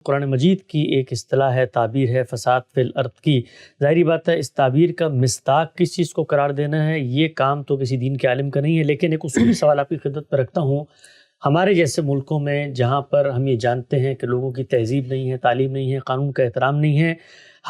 قرآن مجید کی ایک اصطلاح ہے، تعبیر ہے فساد فی الارض کی۔ ظاہری بات ہے اس تعبیر کا مصداق کس چیز کو قرار دینا ہے یہ کام تو کسی دین کے عالم کا نہیں ہے، لیکن ایک اصولی سوال آپ کی خدمت میں رکھتا ہوں۔ ہمارے جیسے ملکوں میں جہاں پر ہم یہ جانتے ہیں کہ لوگوں کی تہذیب نہیں ہے، تعلیم نہیں ہے، قانون کا احترام نہیں ہے،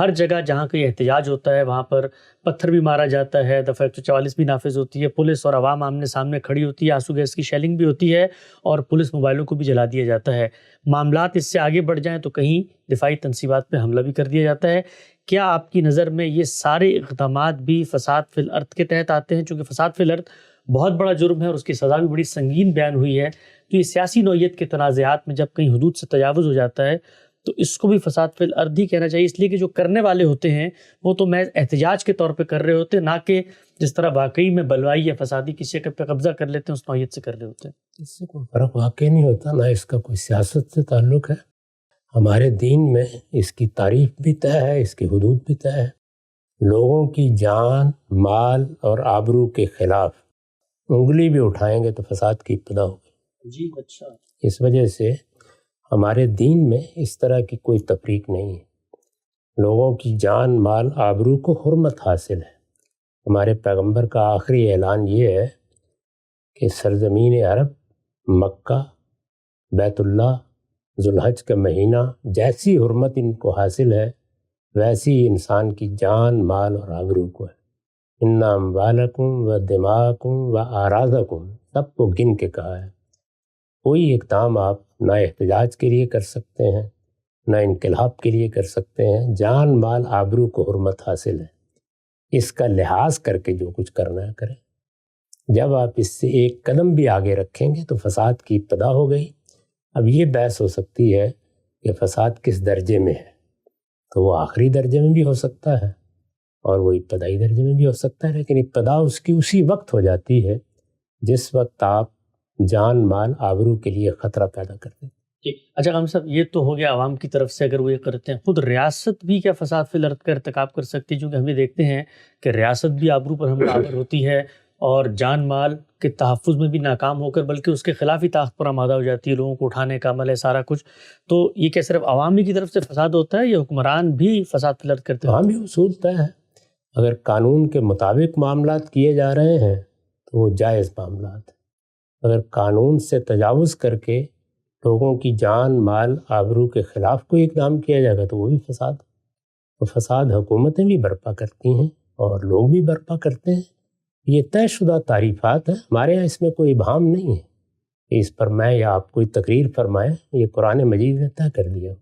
ہر جگہ جہاں کوئی احتجاج ہوتا ہے وہاں پر پتھر بھی مارا جاتا ہے، دفعہ 144 بھی نافذ ہوتی ہے، پولیس اور عوام آمنے سامنے کھڑی ہوتی ہے، آنسو گیس کی شیلنگ بھی ہوتی ہے اور پولیس موبائلوں کو بھی جلا دیا جاتا ہے۔ معاملات اس سے آگے بڑھ جائیں تو کہیں دفاعی تنصیبات پہ حملہ بھی کر دیا جاتا ہے۔ کیا آپ کی نظر میں یہ سارے اقدامات بھی فساد فی الارض کے تحت آتے ہیں؟ چونکہ فساد فی الارض بہت بڑا جرم ہے اور اس کی سزا بھی بڑی سنگین بیان ہوئی ہے، تو یہ سیاسی نوعیت کے تنازعات میں جب کہیں حدود سے تجاوز ہو جاتا ہے تو اس کو بھی فساد فی الارض ہی کہنا چاہیے، اس لیے کہ جو کرنے والے ہوتے ہیں وہ تو محض احتجاج کے طور پہ کر رہے ہوتے ہیں، نہ کہ جس طرح واقعی میں بلوائی یا فسادی کسی پہ قبضہ کر لیتے ہیں اس نوعیت سے کر رہے ہوتے ہیں۔ اس سے کوئی فرق واقع نہیں ہوتا، نہ اس کا کوئی سیاست سے تعلق ہے۔ ہمارے دین میں اس کی تعریف بھی طے ہے، اس کی حدود بھی طے ہے۔ لوگوں کی جان، مال اور آبرو کے خلاف انگلی بھی اٹھائیں گے تو فساد کی ابتدا ہوگی۔ جی اچھا۔ اس وجہ سے ہمارے دین میں اس طرح کی کوئی تفریق نہیں ہے۔ لوگوں کی جان، مال، آبرو کو حرمت حاصل ہے۔ ہمارے پیغمبر کا آخری اعلان یہ ہے کہ سرزمین عرب، مکہ، بیت اللہ، ذوالحج کا مہینہ جیسی حرمت ان کو حاصل ہے ویسی انسان کی جان، مال اور آبرو کو ہے۔ ان اموالکم و دماءکم و اعراضکم، سب کو گن کے کہا ہے۔ کوئی اقدام آپ نہ احتجاج کے لیے کر سکتے ہیں، نہ انقلاب کے لیے کر سکتے ہیں۔ جان، مال، آبرو کو حرمت حاصل ہے، اس کا لحاظ کر کے جو کچھ کرنا ہے کریں۔ جب آپ اس سے ایک قدم بھی آگے رکھیں گے تو فساد کی ابتدا ہو گئی۔ اب یہ بحث ہو سکتی ہے کہ فساد کس درجے میں ہے، تو وہ آخری درجے میں بھی ہو سکتا ہے اور وہ ابتدائی درجے میں بھی ہو سکتا ہے، لیکن ابتدا اس کی اسی وقت ہو جاتی ہے جس وقت آپ جان، مال، آبرو کے لیے خطرہ پیدا کرتے ہیں۔ اچھا غام صاحب، یہ تو ہو گیا عوام کی طرف سے اگر وہ یہ کرتے ہیں، خود ریاست بھی کیا فساد فی الارض کا ارتکاب کر سکتی ہے؟ چونکہ ہم یہ دیکھتے ہیں کہ ریاست بھی آبرو پر حملہ آور ہوتی ہے اور جان مال کے تحفظ میں بھی ناکام ہو کر بلکہ اس کے خلاف ہی طاقت پر آمادہ ہو جاتی ہے، لوگوں کو اٹھانے کا عمل ہے سارا کچھ۔ تو یہ کیا صرف عوامی کی طرف سے فساد ہوتا ہے یا حکمران بھی فساد فی الارض کرتے ہیں؟ عوامی اصول طے ہے، اگر قانون کے مطابق معاملات کیے جا رہے ہیں تو وہ جائز معاملات ہیں۔ اگر قانون سے تجاوز کر کے لوگوں کی جان، مال، آبرو کے خلاف کوئی اقدام کیا جائے گا تو وہ بھی فساد ہے۔ تو فساد حکومتیں بھی برپا کرتی ہیں اور لوگ بھی برپا کرتے ہیں، یہ طے شدہ تعریفات ہیں۔ ہمارے یہاں اس میں کوئی ابہام نہیں ہے کہ اس پر میں یا آپ کوئی تقریر فرمائیں، یہ قرآن مجید نے طے کر دیا۔